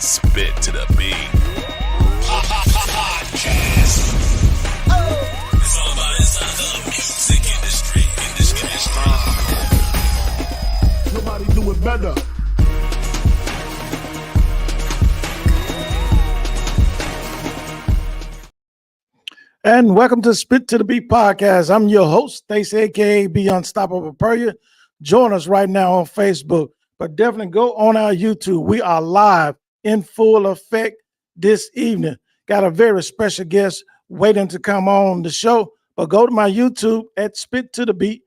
Spit to the beat. Podcast. It's all about inside the music industry. Nobody do it better. And welcome to Spit to the Beat podcast. I'm your host, Stacey, aka Be Unstoppable Perrier. Join us right now on Facebook, but definitely go on our YouTube. We are live in full effect this evening. Got a very special guest waiting to come on the show, but go to my YouTube at Spit to the Beat,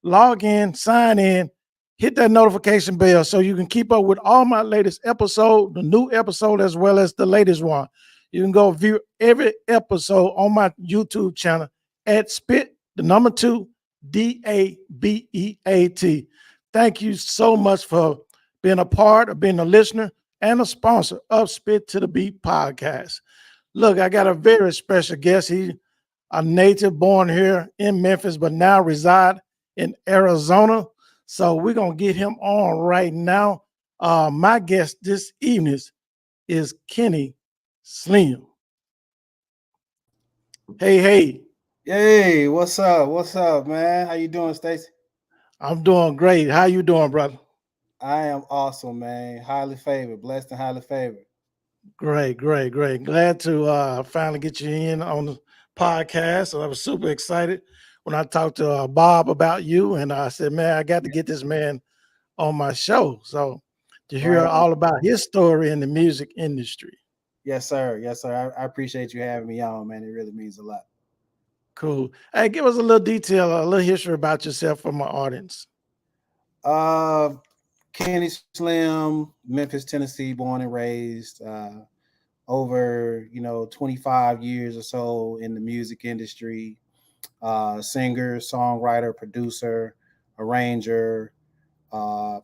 log in, sign in, hit that notification bell so you can keep up with all my latest episode, the new episode, as well as the latest one. You can go view every episode on my YouTube channel at Spit, the number 2, DABEAT. Thank you so much for being a part of being a listener and a sponsor of Spit to the Beat podcast. Look, I got a very special guest. He's a native born here in Memphis, but now reside in Arizona. So we're going to get him on right now. My guest this evening is Kenny Slim. Hey. Hey, what's up? What's up, man? How you doing, Stacey? I'm doing great. How you doing, brother? I am awesome, man. Highly favored, blessed and highly favored. Great. Glad to finally get you in on the podcast. I was super excited when I talked to Bob about you, and I said, man, I got to get this man on my show. So to hear all about his story in the music industry. Yes, sir. I appreciate you having me on, man. It really means a lot. Cool. Hey, give us a little detail, a little history about yourself for my audience. Kenny Slim, Memphis, Tennessee, born and raised. Over 25 years or so in the music industry. Singer, songwriter, producer, arranger,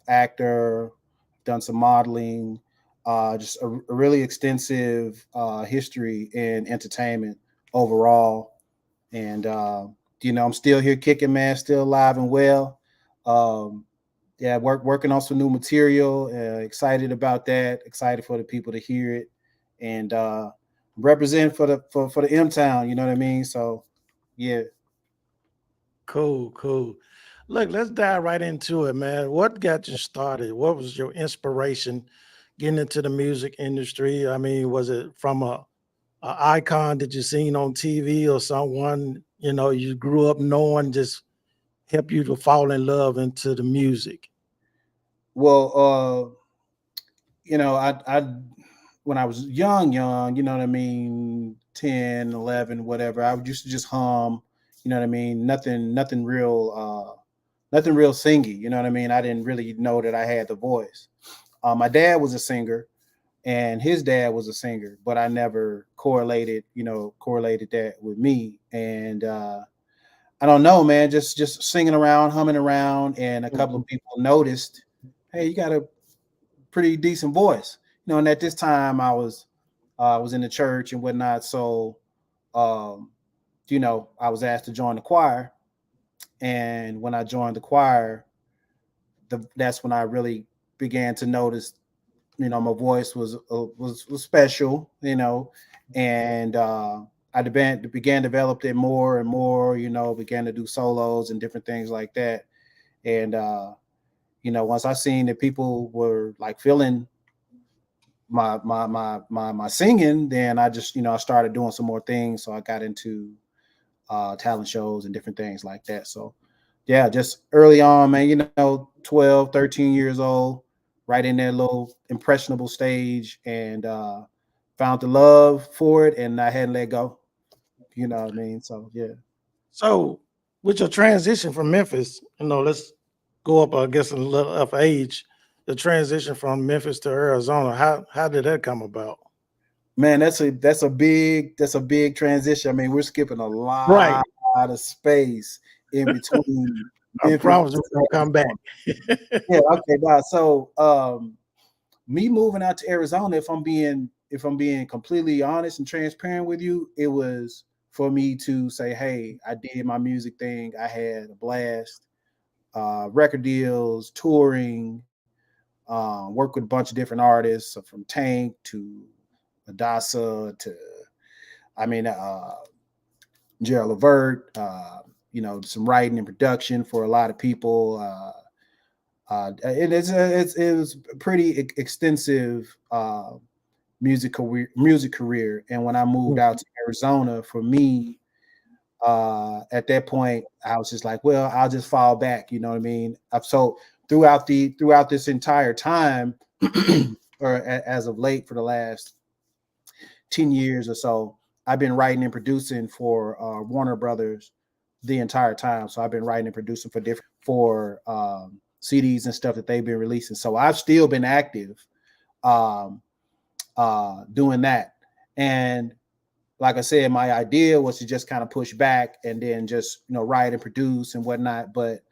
actor. Done some modeling. Just a really extensive history in entertainment overall. And I'm still here kicking, man. Still alive and well. Working on some new material. Excited about that. Excited for the people to hear it, and represent for the M-Town. You know what I mean? So, yeah. Cool. Look, let's dive right into it, man. What got you started? What was your inspiration getting into the music industry? I mean, was it from a icon that you seen on TV, or someone you grew up knowing just helped you to fall in love into the music? Well, I when I was young, you know what I mean, 10, 11, whatever, I used to just hum, you know what I mean, nothing real singing, you know what I mean. I didn't really know that I had the voice. My dad was a singer, and his dad was a singer, but I never correlated that with me. And I don't know, man, just singing around, humming around, and a couple of people noticed, hey, you got a pretty decent voice, and at this time I was in the church and whatnot. So, I was asked to join the choir. And when I joined the choir, that's when I really began to notice, my voice was special, and I began to develop it more and more, began to do solos and different things like that. And once I seen that people were like feeling my singing, then I just, I started doing some more things. So I got into talent shows and different things like that. So yeah, just early on, man, 12, 13 years old, right in that little impressionable stage, and found the love for it, and I hadn't let go. You know what I mean? So yeah. So with your transition from Memphis, let's go up, I guess, a little up age. The transition from Memphis to Arizona, how did that come about? Man, that's a big transition. I mean, we're skipping a Right. lot of space in between I Memphis. promise we're gonna come back. Yeah, okay, now so me moving out to Arizona, if I'm being completely honest and transparent with you, it was for me to say, hey, I did my music thing. I had a blast, record deals, touring, worked with a bunch of different artists, so from Tank to Adasa to, I mean, Gerald Levert, some writing and production for a lot of people. It was a pretty extensive music career. And when I moved out to Arizona, for me, at that point, I was just like, well, I'll just fall back. You know what I mean? So throughout this entire time, or as of late, for the last 10 years or so, I've been writing and producing for Warner Brothers the entire time. So I've been writing and producing for CDs and stuff that they've been releasing. So I've still been active um, doing that. And like I said, my idea was to just kind of push back and then just, write and produce and whatnot. But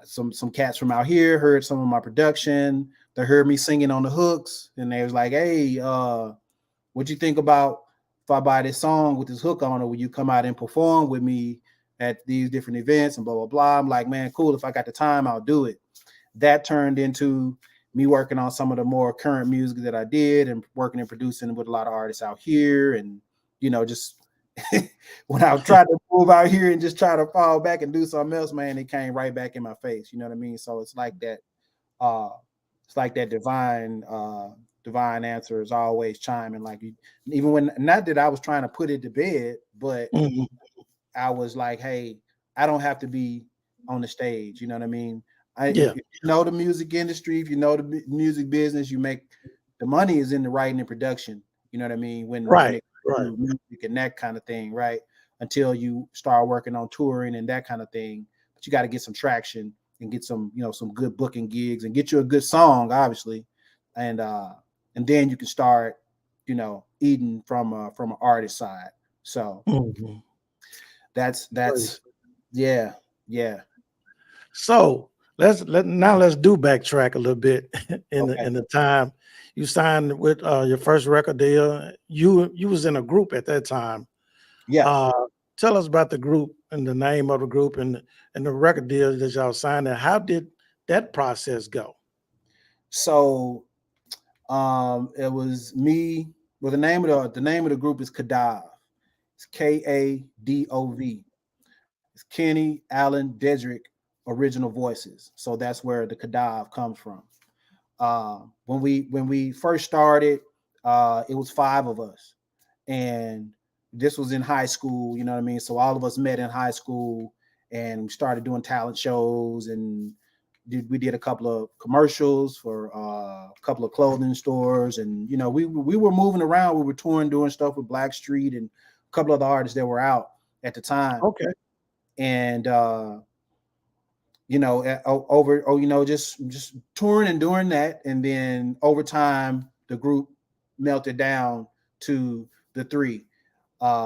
some cats from out here heard some of my production. They heard me singing on the hooks, and they was like, hey, what you think about if I buy this song with this hook on it? Will you come out and perform with me at these different events and blah, blah, blah? I'm like, man, cool. If I got the time, I'll do it. That turned into me working on some of the more current music that I did and working and producing with a lot of artists out here. And, just when I tried to move out here and just try to fall back and do something else, man, it came right back in my face. You know what I mean? So it's like that. It's like that divine answer is always chiming. Like, even when, not that I was trying to put it to bed, but I was like, hey, I don't have to be on the stage. You know what I mean? Yeah. If you know the music industry, if you know the music business, the money is in the writing and production. You know what I mean? When it comes to music and that kind of thing, right? Until you start working on touring and that kind of thing. But you got to get some traction and get some, some good booking gigs and get you a good song, obviously. And then you can start, eating from an artist side. So that's yeah. So let's do backtrack a little bit in Okay. the time you signed with your first record deal. You was in a group at that time. Yeah. Tell us about the group and the name of the group and the record deal that y'all signed. And how did that process go? So it was me. Well, the name of the group is Kadov. It's Kadov. It's Kenny, Allen, Dedrick, original voices. So that's where the Kadov comes from. When we first started, it was 5 of us, and this was in high school. You know what I mean? So all of us met in high school, and we started doing talent shows, and we did a couple of commercials for a couple of clothing stores, and we were moving around. We were touring, doing stuff with Blackstreet and a couple of the artists that were out at the time. Okay. And just touring and doing that, and then over time the group melted down to the 3,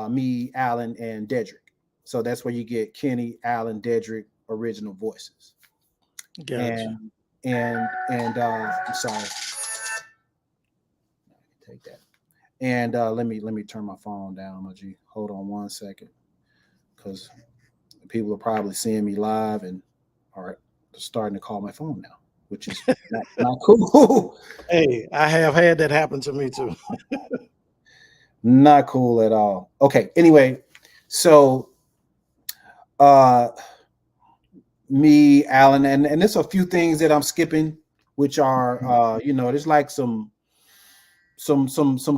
me, Allen, and Dedrick. So that's where you get Kenny, Allen, Dedrick, original voices. Gotcha. And I'm sorry, take that. And let me turn my phone down, G. Hold on one second, because people are probably seeing me live and are starting to call my phone now, which is not cool. Hey, I have had that happen to me too. Not cool at all. Okay. Anyway, so me, Alan, and there's a few things that I'm skipping, which are there's like some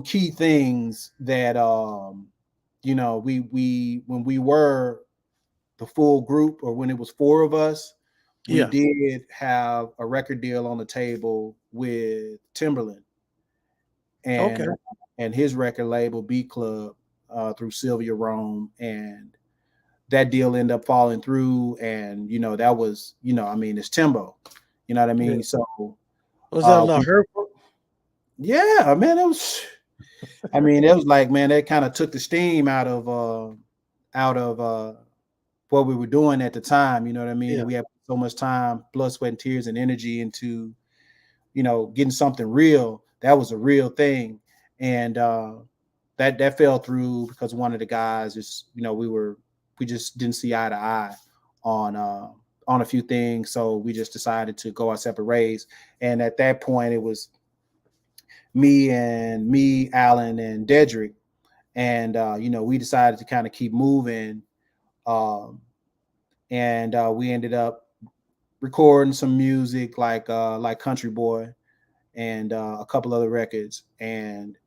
key things that we when we were the full group, or when it was four of us, we Yeah. did have a record deal on the table with Timberland Okay. and his record label B Club through Sylvia Rome, and that deal ended up falling through. And that was it's Timbo, you know what I mean? Yeah. So Was that a little hurtful? yeah, man, it was. I mean, it was like, man, that kind of took the steam out of what we were doing at the time. You know what I mean? Yeah. And we had so much time, blood, sweat, and tears, and energy into getting something real. That was a real thing, and that fell through because one of the guys just we just didn't see eye to eye on a few things. So we just decided to go our separate ways. And at that point, it was me, Alan, and Dedrick, and we decided to kind of keep moving, and we ended up recording some music like Country Boy and a couple other records, and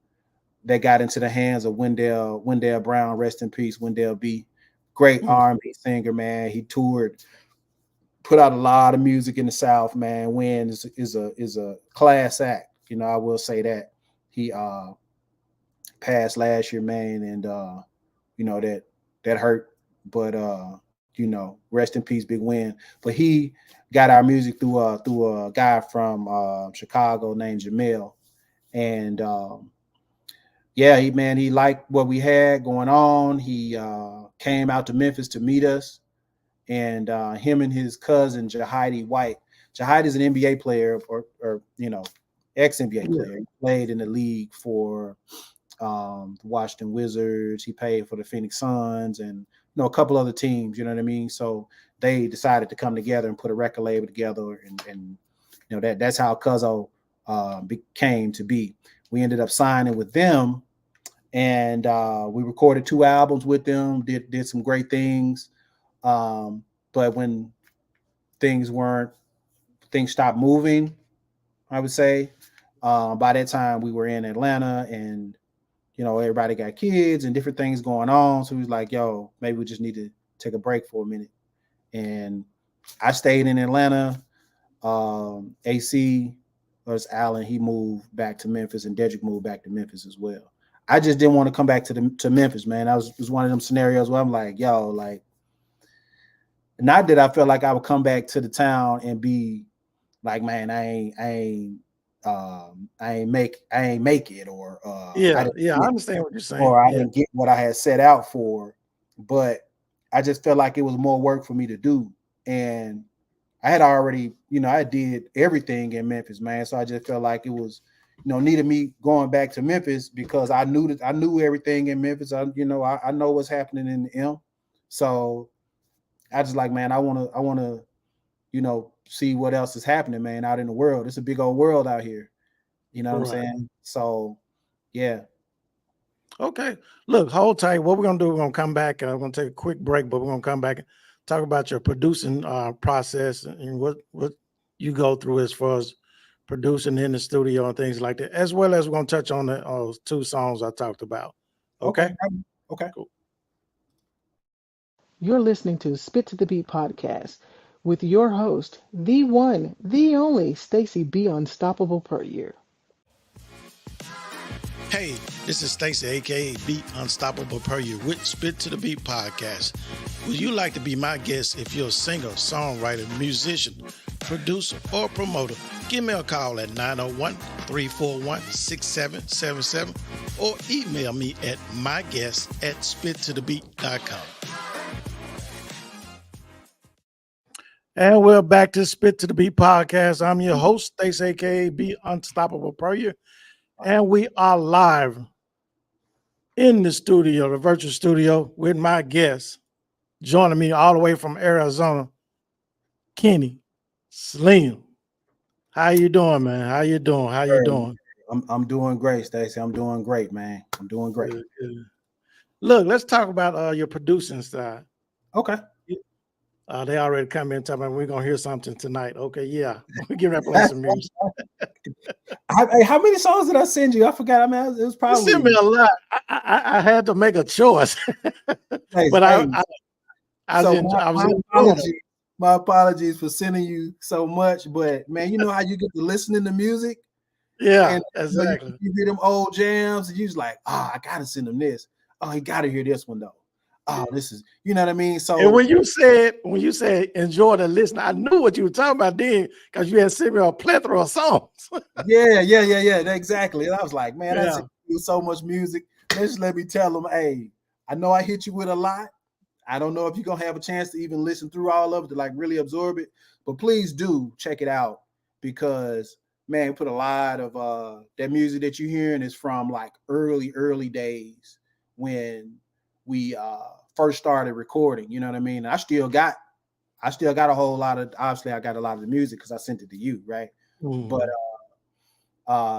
they got into the hands of Wendell Brown, rest in peace, Wendell B. Great R&B singer, man. He toured, put out a lot of music in the South, man. Win is a class act. I will say that. He passed last year, man, and that hurt. But rest in peace, Big Win. But he got our music through a guy from Chicago named Jamel, and he liked what we had going on. He came out to Memphis to meet us, and him and his cousin Jahidi White. Jahidi is an NBA player, or ex-NBA player. He played in the league for the Washington Wizards. He played for the Phoenix Suns and a couple other teams. You know what I mean? So they decided to come together and put a record label together, and that's how Cuzzo became to be. We ended up signing with them, and we recorded 2 albums with them. Did some great things, but when things stopped moving, I would say by that time we were in Atlanta, and everybody got kids and different things going on. So he was like, yo, maybe we just need to take a break for a minute. And I stayed in Atlanta. AC, was Allen, he moved back to Memphis, and Dedrick moved back to Memphis as well. I just didn't want to come back to Memphis, man. It was one of them scenarios where I'm like, yo, like, not that I felt like I would come back to the town and be like, man, I ain't make it, or I understand what you're saying. or I didn't get what I had set out for, but I just felt like it was more work for me to do, and I had already, I did everything in Memphis, man. So I just felt like it was, needed me going back to Memphis, because I knew everything in Memphis. I know what's happening in the M. So I just like, man, I want to, see what else is happening, man, out in the world. It's a big old world out here. You know what I'm saying? So, yeah. Okay. Look, hold tight. What we're going to do, we're going to come back. I'm going to take a quick break, but we're going to come back and talk about your producing process and what you go through as far as producing in the studio and things like that, as well as we're going to touch on the 2 songs I talked about. Okay. Cool. You're listening to Spit to the Beat podcast with your host, the one, the only Stacy B. Unstoppable Puryear. Hey, this is Stacy, aka Beat Unstoppable Puryear with Spit to the Beat podcast. Would you like to be my guest if you're a singer, songwriter, musician, producer, or promoter? Give me a call at 901-341-6777 or email me at myguest@spittothebeat.com. And we're back to Spit to the Beat podcast. I'm your host, Stace, aka Be Unstoppable Puryear, and we are live in the studio, the virtual studio, with my guest joining me all the way from Arizona, Kenny Slim. How you doing, man? How you doing? I'm doing great, Stacey. I'm doing great, man. I'm doing great. Good. Look, let's talk about your producing side. Okay. They already come in talking about we're gonna hear something tonight. Okay, yeah, we get ready to play some music. Hey, how many songs did I send you? I forgot. I mean, it was You probably. sent me a lot. I had to make a choice, Hey, but hey, I was so I was my enjoying it. apologies. My apologies for sending you so much, but man, you know how you get to listening to music Yeah, and you, know, exactly. you hear them old jams and you're just like, oh, I gotta send him this. Oh, he gotta hear this one though. Oh, this is, you know what I mean? And So when you said enjoy the listen, I knew what you were talking about then because you had sent me a plethora of songs. yeah, exactly. And I was like, man, I Yeah. sent you so much music. Just let me tell them, hey, I know I hit you with a lot. I don't know if you're gonna have a chance to even listen through all of it to like really absorb it, but please do check it out because man, put a lot of that music that you're hearing is from like early days when we first started recording. You know what I mean? I still got a whole lot of, obviously I got a lot of the music because I sent it to you, right? But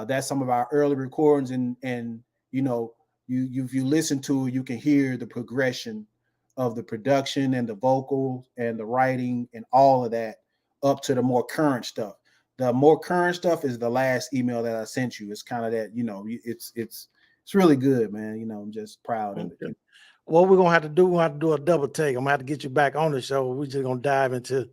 that's some of our early recordings, and you know, if you listen to it, you can hear the progression of the production and the vocals and the writing and all of that up to the more current stuff. The more current stuff is the last email that I sent you. It's kind of that, you know, it's really good, man. You know, I'm just proud of it. What we're gonna have to do, we're gonna have to do a double take. I'm gonna have to get you back on the show. We're just gonna dive into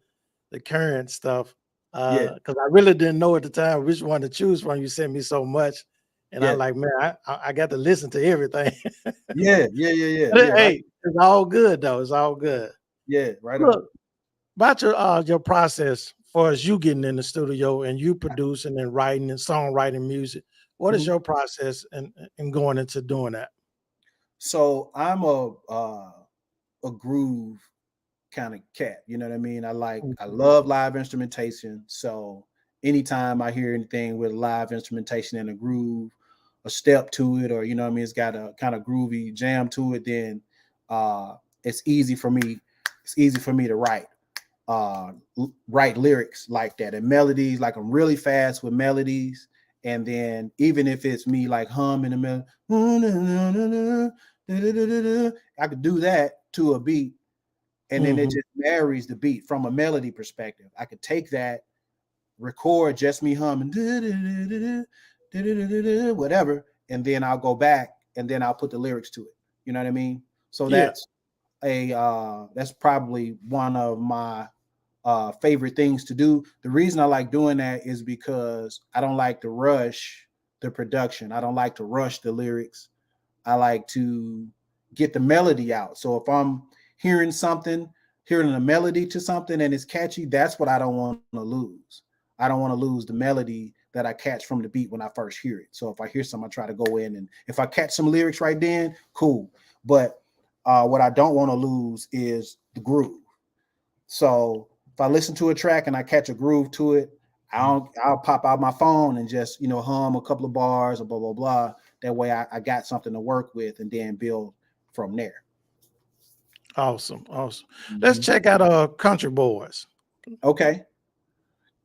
the current stuff. Yeah. Because I really didn't know at the time which one to choose from. You sent me so much. And Yeah. I'm like, man, I got to listen to everything. Yeah. Hey, Right. it's all good though. It's all good. Yeah, right on. Look, about your process for as you getting in the studio and you producing and writing and songwriting music. What is your process in going into doing that? So I'm a groove kind of cat. You know what I mean? I love live instrumentation. So anytime I hear anything with live instrumentation and a groove, a step to it, or you know what I mean, it's got a kind of groovy jam to it, then it's easy for me. It's easy for me to write lyrics like that and melodies. Like I'm really fast with melodies. And then even if it's me like humming the melody, I could do that to a beat. And then it just marries the beat from a melody perspective. I could take that, record just me humming, whatever, and then I'll go back and then I'll put the lyrics to it. You know what I mean? So that's probably one of my favorite things to do. The reason I like doing that is because I don't like to rush the production. I don't like to rush the lyrics. I like to get the melody out. So if I'm hearing a melody to something and it's catchy, that's what I don't want to lose. I don't want to lose the melody that I catch from the beat when I first hear it. So if I hear something, I try to go in, and if I catch some lyrics right then, cool. But what I don't want to lose is the groove. So if I listen to a track and I catch a groove to it, I'll pop out my phone and just, you know, hum a couple of bars or blah, blah, blah. That way I got something to work with and then build from there. Awesome. Let's check out Country Boys. Okay.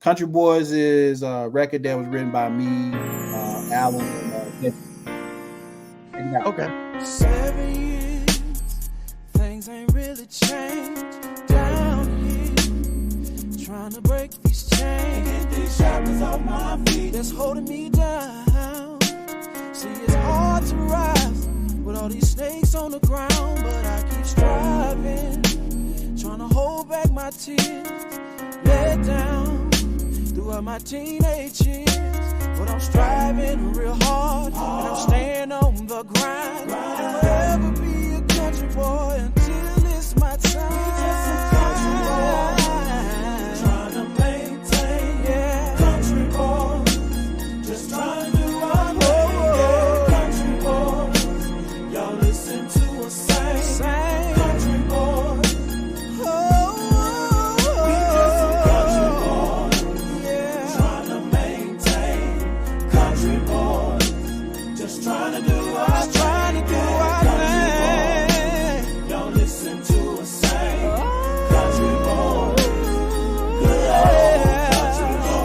Country Boys is a record that was written by me, Alan, and okay. 7 years, things ain't really changed down here. Trying to break these chains, get these shackles off my feet that's holding me down. See, it's hard to rise with all these snakes on the ground, but I keep striving, trying to hold back my tears, let down throughout my teenage years. But I'm striving real hard, and I'm staying on the grind. I'll forever be a country boy until it's my time. Trying to maintain, yeah, country boy, just trying to do our thing, yeah, country boys. Y'all listen to us sing, country boys. We just some country boys, yeah, trying to maintain, country boys, just trying to do our thing. Y'all listen to us sing, country boys.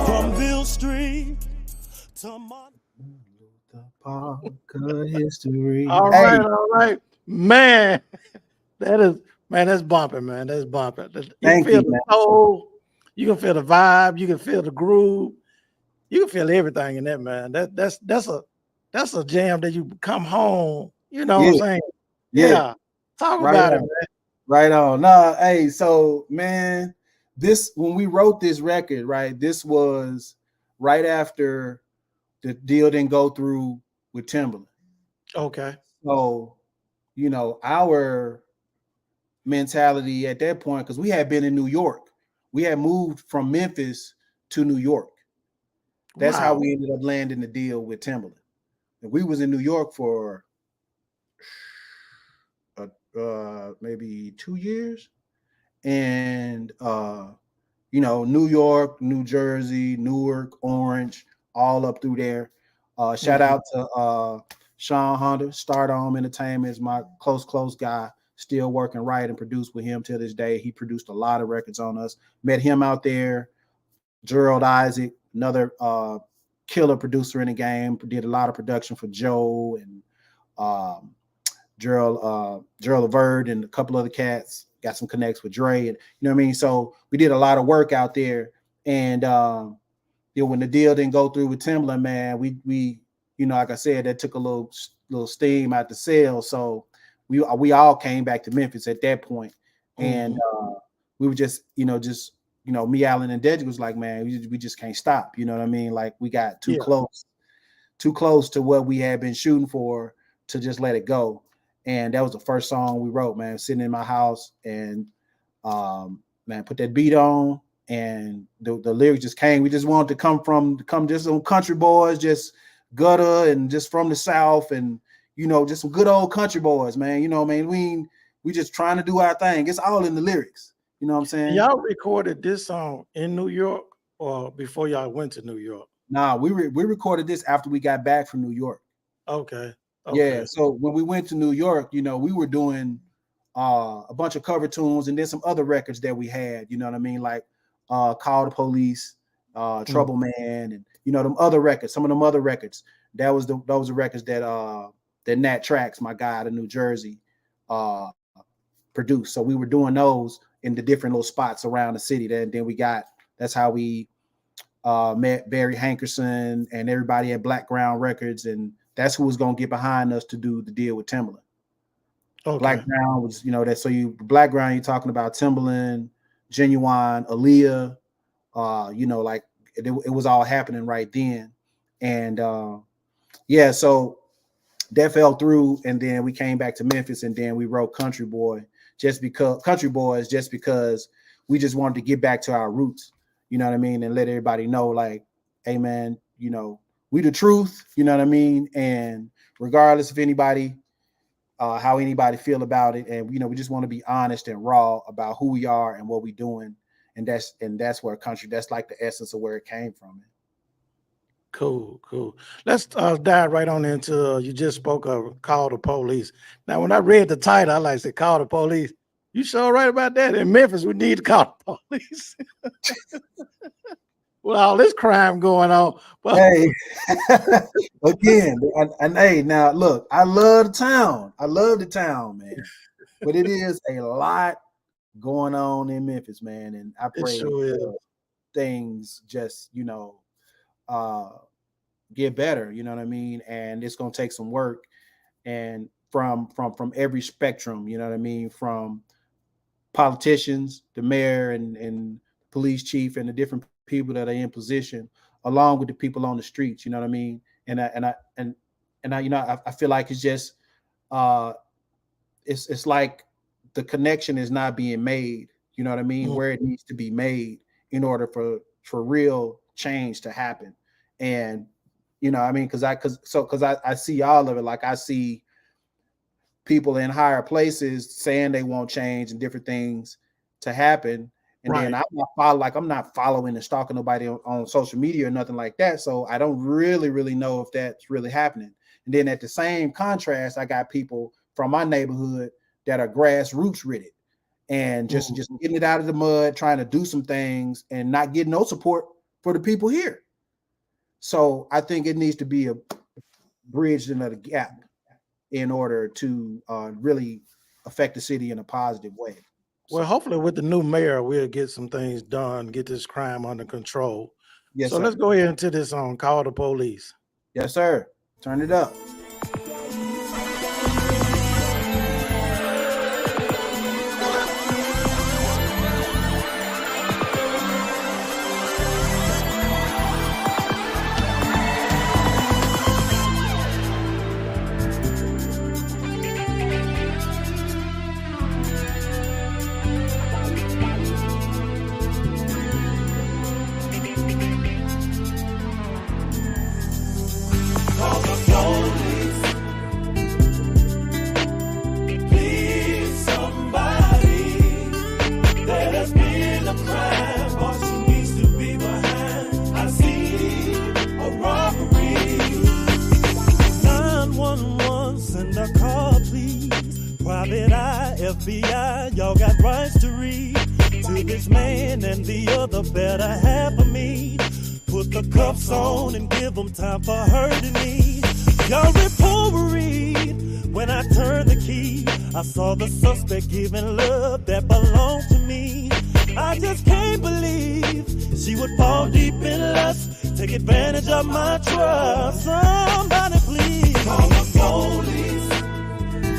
From Bill Street to Martin Luther Parker history. All right. Man, that is Man, that's bumping, man. That's bumping. You can Thank feel you, the man. soul, you can feel the vibe, you can feel the groove, you can feel everything in that, man. That's a jam that you come home. You know what I'm Yeah, saying? yeah, Yeah. Talk right about it, on, man. right on. No, hey, so man, this when we wrote this record, right? This was right after the deal didn't go through with Timberland. Okay. So, our mentality at that point, because we had been in New York, we had moved from Memphis to New York. That's how Wow. we ended up landing the deal with Timberland. And we was in New York for maybe 2 years, and New York, New Jersey, Newark, Orange, all up through there. Shout Mhm. out to Sean Hunter, Stardom Entertainment is my close guy. Still working, write and produce with him till this day. He produced a lot of records on us. Met him out there. Gerald Isaac, another killer producer in the game, did a lot of production for Joe and um, Gerald Levert and a couple other cats. Got some connects with Dre, and you know what I mean. So we did a lot of work out there, and when the deal didn't go through with Timberland, man, we like I said, that took a little steam out the sail. So we all came back to Memphis at that point, and Mhm. we were just me, Allen, and Deji was like, man, we just can't stop. You know what I mean? Like we got too Yeah. close to what we had been shooting for to just let it go. And that was the first song we wrote, man, sitting in my house and man, put that beat on and the lyrics just came. We just wanted to come just some country boys, just gutter and just from the South and just some good old country boys, man. Man, we just trying to do our thing. It's all in the lyrics. You know what I'm And saying? y'all recorded this song in New York or before y'all went to New York? Nah, we recorded this after we got back from New York. Okay. Yeah, Okay. so when we went to New York, we were doing a bunch of cover tunes and then some other records that we had, you know what I mean? Like Call the Police, Mm. Trouble Man, and them other records, some of them other records. Those are records that Nat Tracks, my guy out of New Jersey, uh produced. So we were doing those in the different little spots around the city. Then that's how we met Barry Hankerson and everybody at Black Ground Records, and that's who was gonna get behind us to do the deal with Timberland. Okay. Black Ground was, that so Black Ground, you're talking about Timberland, Genuine, Aaliyah, like it was all happening right then. And yeah, so that fell through, and then we came back to Memphis, and then we wrote Country Boys just because we just wanted to get back to our roots, you know what I mean, and let everybody know, like, hey man, we the truth, you know what I mean, and regardless of anybody, how anybody feel about it, and we just want to be honest and raw about who we are and what we doing, and that's where country, that's like the essence of where it came from. Cool, cool. Let's dive right on into you just spoke of Call the Police. Now, when I read the title, I like to say Call the Police. You sure right about that? In Memphis, we need to call the police. With all this crime going on. But Hey, again, and hey, now look, I love the town. I love the town, man. But it is a lot going on in Memphis, man. And I it pray sure is. things just, uh, get better. You know what I mean? And it's gonna take some work, and from every spectrum. You know what I mean? From politicians, the mayor, and police chief, and the different people that are in position, along with the people on the streets. You know what I mean? And I feel like it's just uh, it's like the connection is not being made. You know what I mean? Mm. Where it needs to be made in order for real change to happen. And I mean, because I see all of it. Like I see people in higher places saying they won't change and different things to happen. And then Right. I'm not following and stalking nobody on social media or nothing like that. So I don't really know if that's really happening. And then at the same contrast, I got people from my neighborhood that are grassroots with it and just Mm. just getting it out of the mud, trying to do some things and not getting no support for the people here. So I think it needs to be a bridge, another gap in order to really affect the city in a positive way. Well, hopefully with the new mayor, we'll get some things done, get this crime under control. Yes, So sir. let's go ahead into this song, Call the Police. Yes, sir. Turn it up. FBI, y'all got rights to read to this man and the other better half of me. Put the cuffs on and give them time for hurting me. Y'all report will read. When I turned the key, I saw the suspect giving love that belonged to me. I just can't believe she would fall deep in lust, take advantage of my trust. Somebody please call the police.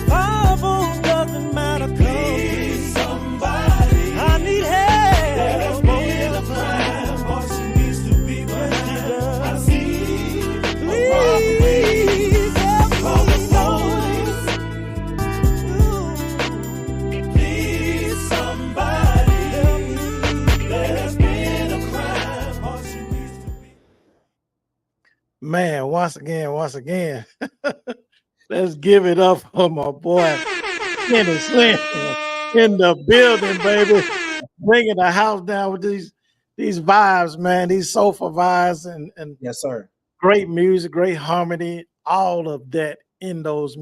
5 doesn't matter, please somebody. I need help. There's more in the crime, or she needs to be behind. I see. Please help call the police. Please somebody help me. There's been a crime, or she needs to be. Man, once again. Let's give it up for my boy, Kenny Slim, in the building, baby. Bringing the house down with these vibes, man. These soulful vibes and Yes, sir. great music, great harmony, all of that in those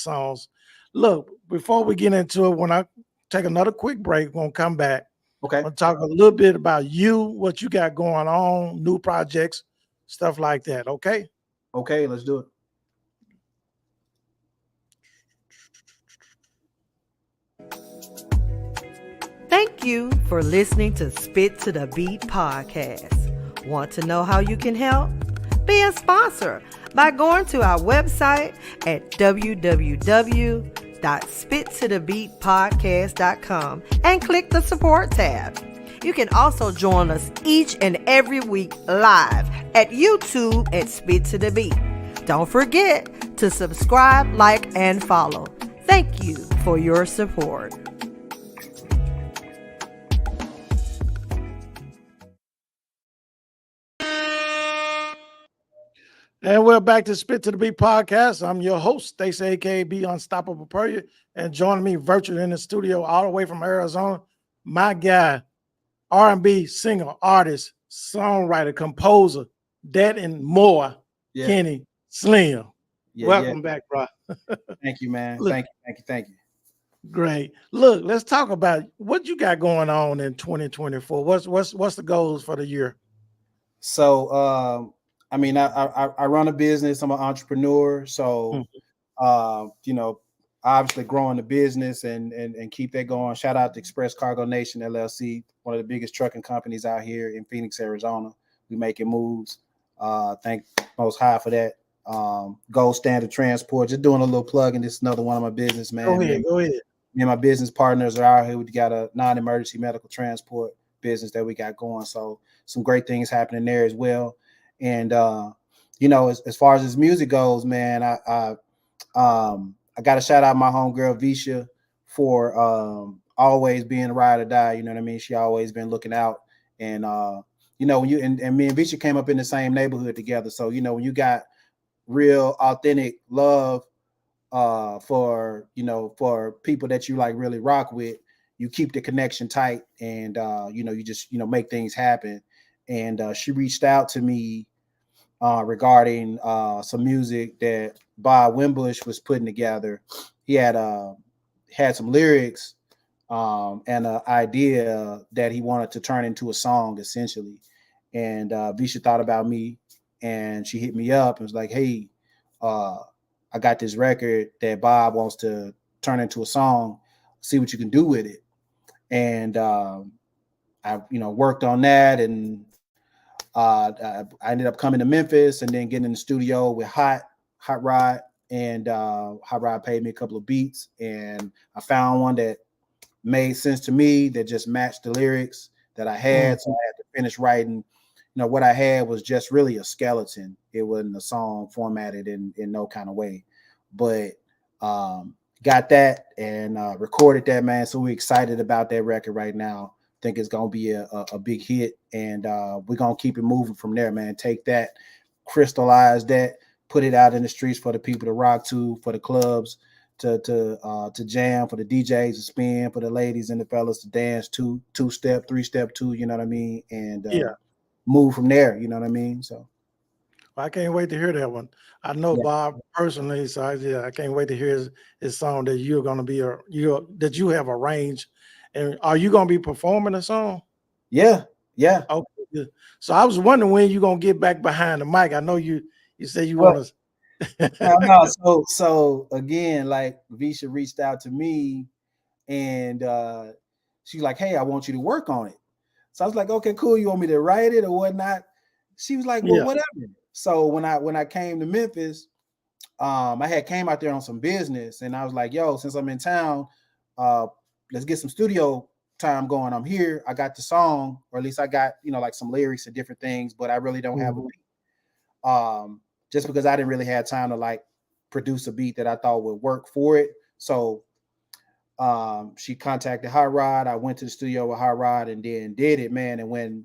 songs. Look, before we get into it, when I take another quick break, we're gonna come back. Okay. I'll talk a little bit about you, what you got going on, new projects, stuff like that. Okay. Okay, let's do it. Thank you for listening to Spit to the Beat podcast. Want to know how you can help? Be a sponsor by going to our website at www.spittothebeatpodcast.com and click the support tab. You can also join us each and every week live at YouTube at Spit to the Beat. Don't forget to subscribe, like, and follow. Thank you for your support. And we're back to Spit to the Beat podcast. I'm your host, Stacey, aka Be Unstoppable Prayer, and joining me virtually in the studio all the way from Arizona, my guy, R&B singer, artist, songwriter, composer, that and more, Kenny Slim. Welcome back, bro. Thank you, man. Look, Thank you. Great. Look, let's talk about what you got going on in 2024. What's the goals for the year? So, I mean, I run a business. I'm an entrepreneur. So, obviously growing the business and keep that going. Shout out to Express Cargo Nation LLC, one of the biggest trucking companies out here in Phoenix, Arizona. We making moves. Thank Most High for that. Gold Standard Transport. Just doing a little plug, and this is another one of my business, man. Go ahead. Me and my business partners are out here. We got a non-emergency medical transport business that we got going. So some great things happening there as well. And as far as this music goes, man, I got to shout out my homegirl Visha for always being a ride or die. You know what I mean? She always been looking out. And when you and me and Visha came up in the same neighborhood together. So when you got real authentic love for people that you like really rock with, you keep the connection tight, and you just make things happen. And she reached out to me regarding some music that Bob Wimbush was putting together. He had some lyrics and an idea that he wanted to turn into a song, essentially. And Visha thought about me, and she hit me up and was like, "Hey, I got this record that Bob wants to turn into a song, see what you can do with it. And I worked on that, and I ended up coming to Memphis and then getting in the studio with Hot Rod, and Hot Rod paid me a couple of beats, and I found one that made sense to me, that just matched the lyrics that I had. So I had to finish writing. What I had was just really a skeleton. It wasn't a song formatted in no kind of way, but got that and recorded that, man. So we're excited about that record right now. Think it's gonna be a big hit, and we're gonna keep it moving from there, man. Take that, crystallize that, put it out in the streets for the people to rock to, for the clubs to jam, for the DJs to spin, for the ladies and the fellas to dance to, 2-step, 3-step, two, you know what I mean, and move from there, you know what I mean. So I can't wait to hear that one. I know Bob personally, so I can't wait to hear his song that you're gonna be that you have arranged. And are you going to be performing a song? Yeah. Okay, good. So I was wondering when you're going to get back behind the mic. I know you say you want to. No. So again, like Visha reached out to me, and she's like, "Hey, I want you to work on it." So I was like, "Okay, cool. You want me to write it or whatnot?" She was like, "Well, whatever." So when I came to Memphis, I had came out there on some business, and I was like, "Yo, since I'm in town, let's get some studio time going. I'm here. I got the song, or at least I got, like some lyrics and different things, but I really don't have a beat. Just because I didn't really have time to like produce a beat that I thought would work for it." So she contacted Hot Rod. I went to the studio with Hot Rod and then did it, man. And when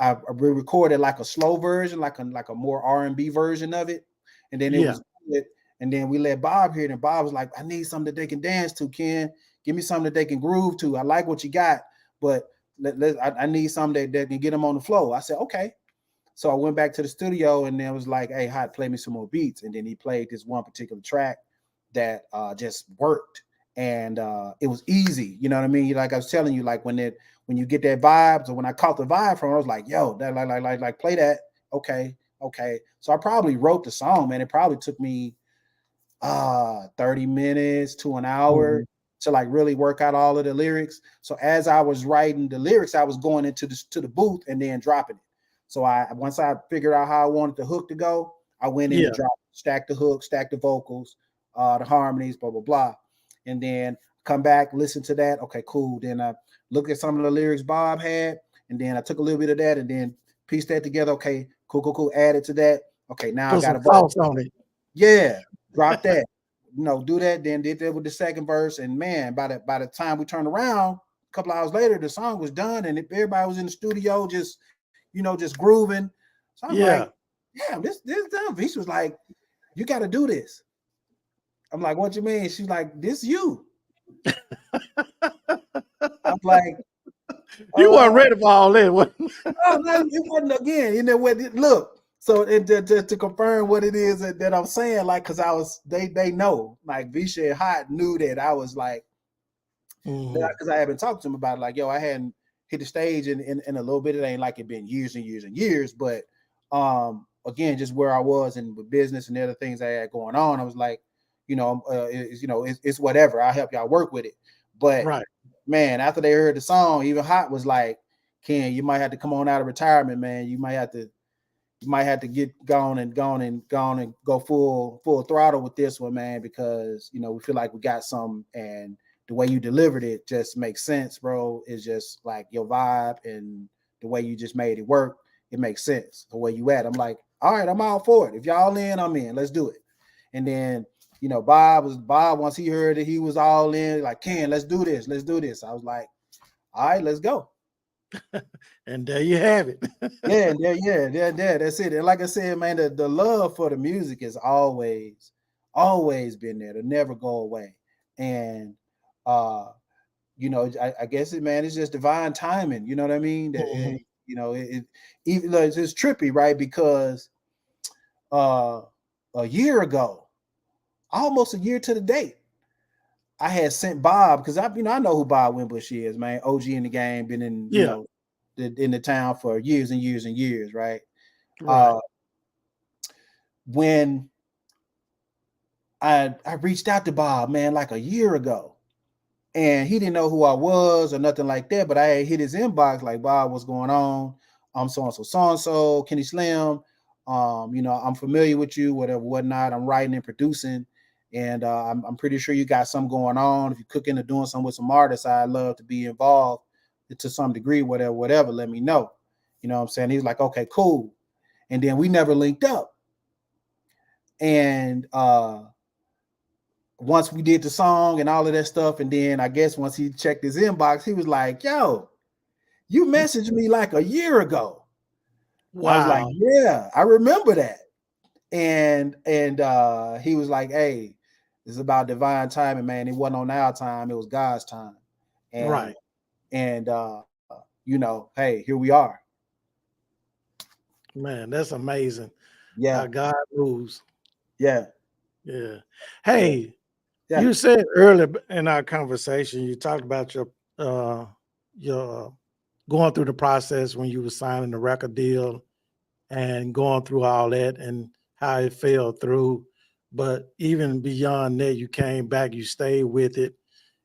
I recorded like a slow version, like a more R&B version of it, and then it was good. And then we let Bob hear it, and Bob was like, "I need something that they can dance to, Ken. Give me something that they can groove to. I like what you got, but I need something that can get them on the flow." I said, "Okay." So I went back to the studio, and then was like, "Hey, Hot, play me some more beats." And then he played this one particular track that just worked, and it was easy. You know what I mean? Like I was telling you, like when you get that vibe, so when I caught the vibe from it, I was like, "Yo, that like play that." Okay. So I probably wrote the song, man. It probably took me 30 minutes to an hour to like really work out all of the lyrics. So as I was writing the lyrics, I was going into the booth and then dropping it. So once I figured out how I wanted the hook to go, I went in and dropped, stacked the hook, stacked the vocals, the harmonies, blah, blah, blah. And then come back, listen to that. Okay, cool. Then I looked at some of the lyrics Bob had, and then I took a little bit of that and then pieced that together. Okay, cool. Added to that. Okay, now put I got a sauce on it. Yeah, drop that. Do that. Then did that with the second verse, and man, by the time we turned around, a couple hours later, the song was done, and everybody was in the studio just grooving. So I was like, "Yeah, this done." Visha was like, "You got to do this." I'm like, "What you mean?" She's like, "This you." I'm like, "You weren't ready for all that." No, it wasn't again. You know what? Look. So to confirm what it is that I'm saying, like, because they know, like Visha and Hot knew that I was like, because I had been talking to them about it, like, yo, I hadn't hit the stage in a little bit. It ain't like it been years and years and years, but again, just where I was and with business and the other things I had going on, I was like, it's whatever. I'll help y'all work with it. But man, after they heard the song, even Hot was like, "Ken, you might have to come on out of retirement, man. You might have to get gone and go full throttle with this one, man, because we feel like we got some, and the way you delivered it just makes sense, bro. It's just like your vibe and the way you just made it work. It makes sense the way you at." I'm like, "All right, I'm all for it. If y'all in, I'm in. Let's do it." And then Bob once he heard that he was all in, like, "Ken, let's do this. I was like, "All right, let's go." And there you have it. Yeah, that's it. And like I said, man, the love for the music is always been there to never go away. And I guess it's just divine timing. You know what I mean? That even though it's trippy, right? Because a year ago, almost a year to the date, I had sent Bob, because I know who Bob Wimbush is, man. OG in the game, been in in the town for years and years and years, right? When I reached out to Bob, man, like a year ago. And he didn't know who I was or nothing like that, but I had hit his inbox like, Bob, what's going on? I'm so-and-so, Kenny Slim. I'm familiar with you, whatever, whatnot. I'm writing and producing. And I'm pretty sure you got something going on. If you're cooking or doing something with some artists, I'd love to be involved to some degree, whatever, let me know. You know what I'm saying? He's like, okay, cool. And then we never linked up. And once we did the song and all of that stuff, and then I guess once he checked his inbox, he was like, yo, you messaged me like a year ago. Wow. I was like, yeah, I remember that. And he was like, hey, it's about divine timing, man. It wasn't on our time, it was God's time. And, right. And hey, here we are. Man, that's amazing. Yeah. How God moves. Yeah. Yeah. Hey, yeah. You said earlier in our conversation, you talked about your going through the process when you were signing the record deal and going through all that and how it fell through. But even beyond that, you came back, you stayed with it.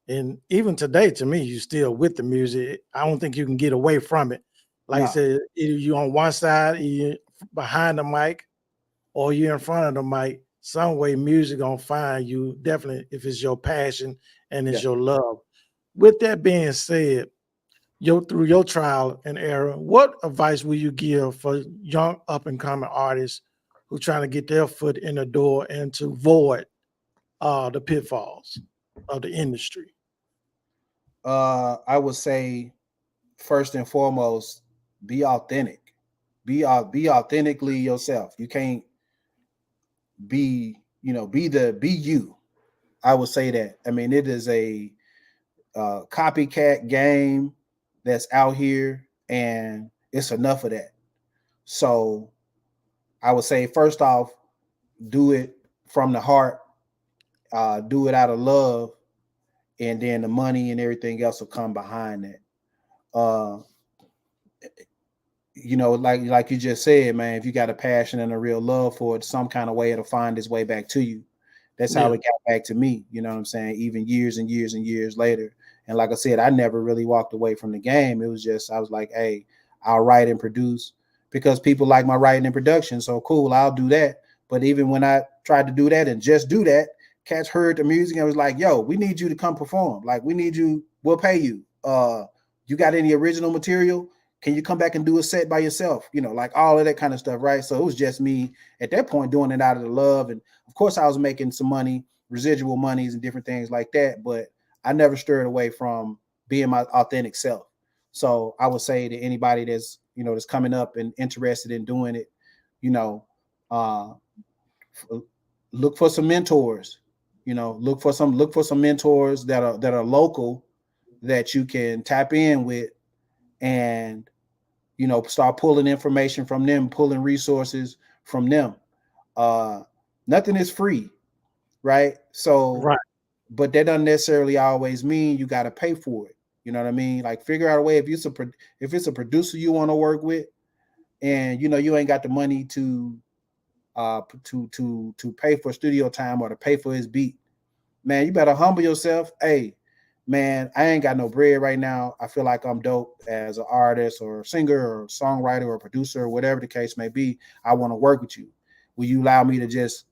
And even today, to me, you still with the music. I don't think you can get away from it. Like I said, either you on one side, you behind the mic, or you're in front of the mic. Some way music gonna find you, definitely, if it's your passion and it's your love. With that being said, through your trial and error, what advice will you give for young up and coming artists who trying to get their foot in the door and to avoid the pitfalls of the industry? I would say, first and foremost, be authentic. Be authentically yourself. You can't be you. I would say that. I mean, it is a copycat game that's out here, and it's enough of that. So I would say, first off, do it from the heart, do it out of love, and then the money and everything else will come behind that. Like you just said, man, if you got a passion and a real love for it, some kind of way it'll find its way back to you. That's how it got back to me. You know what I'm saying? Even years and years and years later. And like I said, I never really walked away from the game. It was just, I was like, hey, I'll write and produce because people like my writing and production. So cool, I'll do that. But even when I tried to do that and just do that, cats heard the music and was like, yo, we need you to come perform. Like, we need you. We'll pay you. You got any original material? Can you come back and do a set by yourself? Like all of that kind of stuff, right? So it was just me at that point doing it out of the love. And of course I was making some money, residual monies and different things like that, but I never stirred away from being my authentic self. So I would say to anybody that's, that's coming up and interested in doing it, look for some mentors, look for some mentors that are local that you can tap in with and, start pulling information from them, pulling resources from them. Nothing is free, right? So, but that doesn't necessarily always mean you got to pay for it. You know what I mean? Like, figure out a way. If it's a producer you want to work with, and you ain't got the money to pay for studio time or to pay for his beat, man, you better humble yourself. Hey, man, I ain't got no bread right now. I feel like I'm dope as an artist or a singer or songwriter or producer or whatever the case may be. I want to work with you. Will you allow me to just,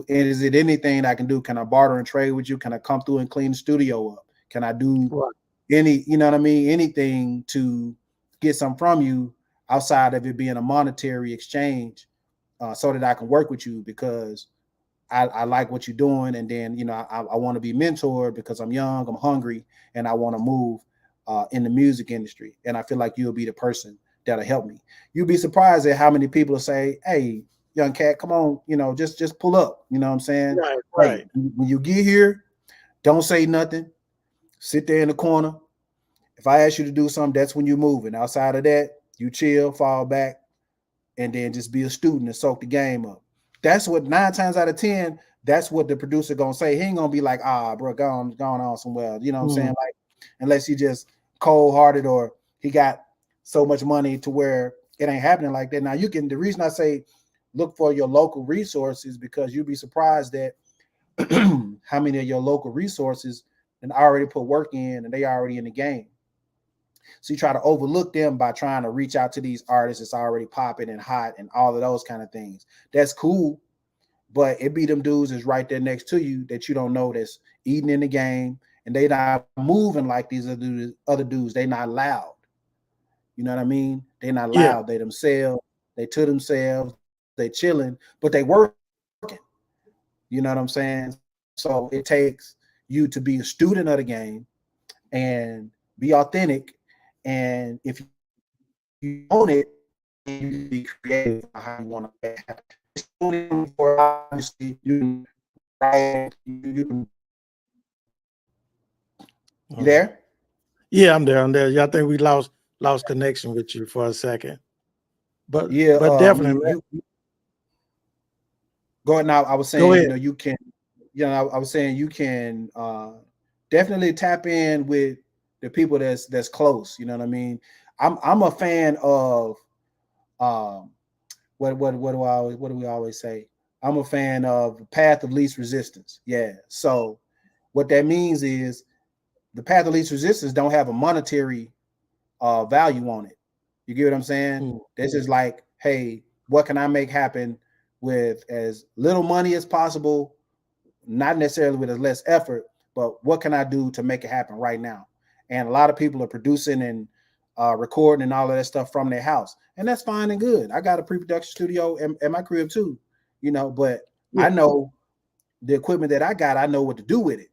is it anything I can do? Can I barter and trade with you? Can I come through and clean the studio up? Can I do anything to get some from you outside of it being a monetary exchange so that I can work with you? Because I like what you're doing. And then, I want to be mentored because I'm young, I'm hungry, and I want to move in the music industry. And I feel like you'll be the person that'll help me. You'll be surprised at how many people say, hey, young cat, come on, just pull up. You know what I'm saying? Right. Hey, when you get here, don't say nothing. Sit there in the corner. If I ask you to do something, that's when you're moving. Outside of that, you chill, fall back, and then just be a student and soak the game up. That's what 9 times out of 10, that's what the producer gonna say. He ain't gonna be like, bro, gone on somewhere. You know what I'm saying? Like, unless he just cold-hearted or he got so much money to where it ain't happening like that. Now, the reason I say look for your local resources, because you'd be surprised that how many of your local resources and already put work in and they already in the game. So you try to overlook them by trying to reach out to these artists that's already popping and hot and all of those kind of things. That's cool, but it be them dudes that's right there next to you that you don't know that's eating in the game and they not moving like these other dudes. They not loud. You know what I mean? They not loud. They themselves. They to themselves. They chilling, but they working. You know what I'm saying? So it takes you to be a student of the game and be authentic. And if you own it, you be creative how you want to happen. Obviously, you there? Yeah, I'm there. Yeah, I think we lost connection with you for a second. But yeah, but definitely. Go ahead now. I was saying, you can, I was saying you can definitely tap in with the people that's close. You know what I mean? I'm a fan of what do we always say? I'm a fan of the path of least resistance. Yeah. So what that means is the path of least resistance don't have a monetary value on it. You get what I'm saying? This is like, hey, what can I make happen with as little money as possible, not necessarily with as less effort, but what can I do to make it happen right now? And a lot of people are producing and recording and all of that stuff from their house. And that's fine and good. I got a pre-production studio at my crib too, but I know the equipment that I got, I know what to do with it.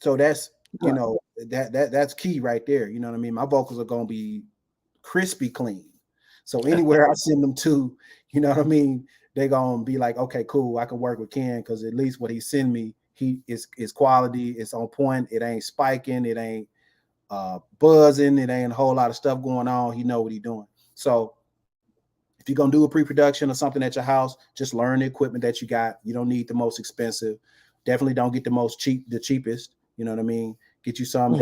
So that's, that's key right there. You know what I mean? My vocals are going to be crispy clean. So anywhere I send them to, you know what I mean? They're going to be like, okay, cool. I can work with Ken because at least what he send me, he is quality. It's on point. It ain't spiking. It ain't buzzing. It ain't a whole lot of stuff going on. He know what he's doing. So if you're going to do a pre-production or something at your house, just learn the equipment that you got. You don't need the most expensive. Definitely don't get the cheapest. You know what I mean? Get you some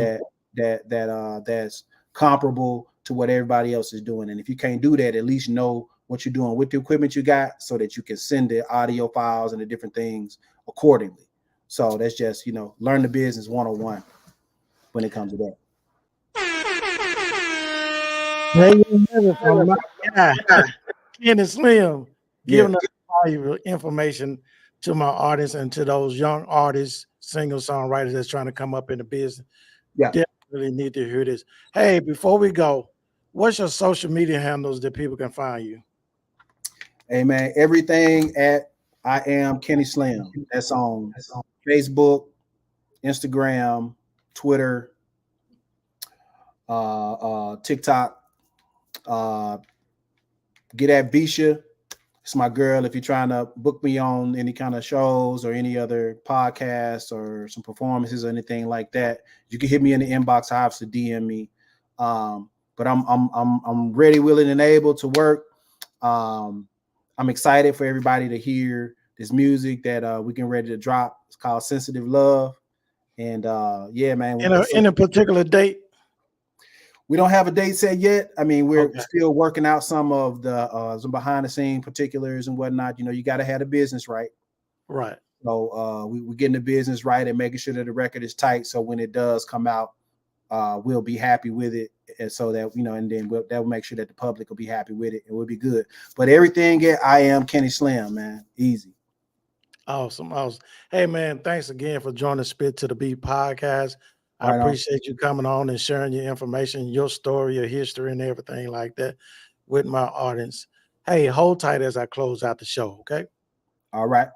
that's comparable to what everybody else is doing. And if you can't do that, at least know what you're doing with the equipment you got so that you can send the audio files and the different things accordingly. So that's just, learn the business 101 when it comes to that. From my guy, Ken and Slim, giving us valuable information to my audience and to those young artists, singer-songwriters that's trying to come up in the business. Yeah. Definitely need to hear this. Hey, before we go, what's your social media handles that people can find you? Hey, man, everything at I Am Kenny Slim. That's on Facebook, Instagram, Twitter, TikTok. Get at Bisha. It's my girl. If you're trying to book me on any kind of shows or any other podcasts or some performances or anything like that, you can hit me in the inbox. I have to DM me. But I'm ready, willing, and able to work. I'm excited for everybody to hear this music that we getting ready to drop. It's called Sensitive Love. And yeah, man. In a particular date? We don't have a date set yet. I mean, we're still working out some of the some behind the scene particulars and whatnot. You got to have the business right. Right. So we're getting the business right and making sure that the record is tight. So when it does come out, we'll be happy with it. And so that, and then that will make sure that the public will be happy with it and we'll be good. But everything I Am Kenny Slim, man. Easy. Awesome. Hey, man, thanks again for joining Spit to the Beat podcast. I appreciate you coming on and sharing your information, your story, your history, and everything like that with my audience. Hey, hold tight as I close out the show, okay? All right.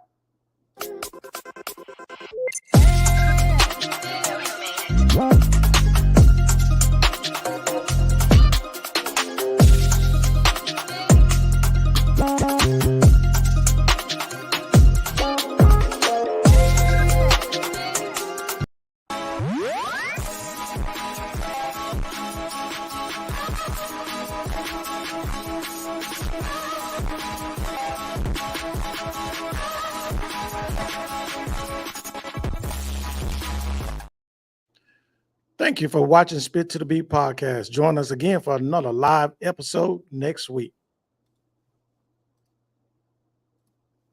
Thank you for watching Spit to the Beat podcast. Join us again for another live episode next week.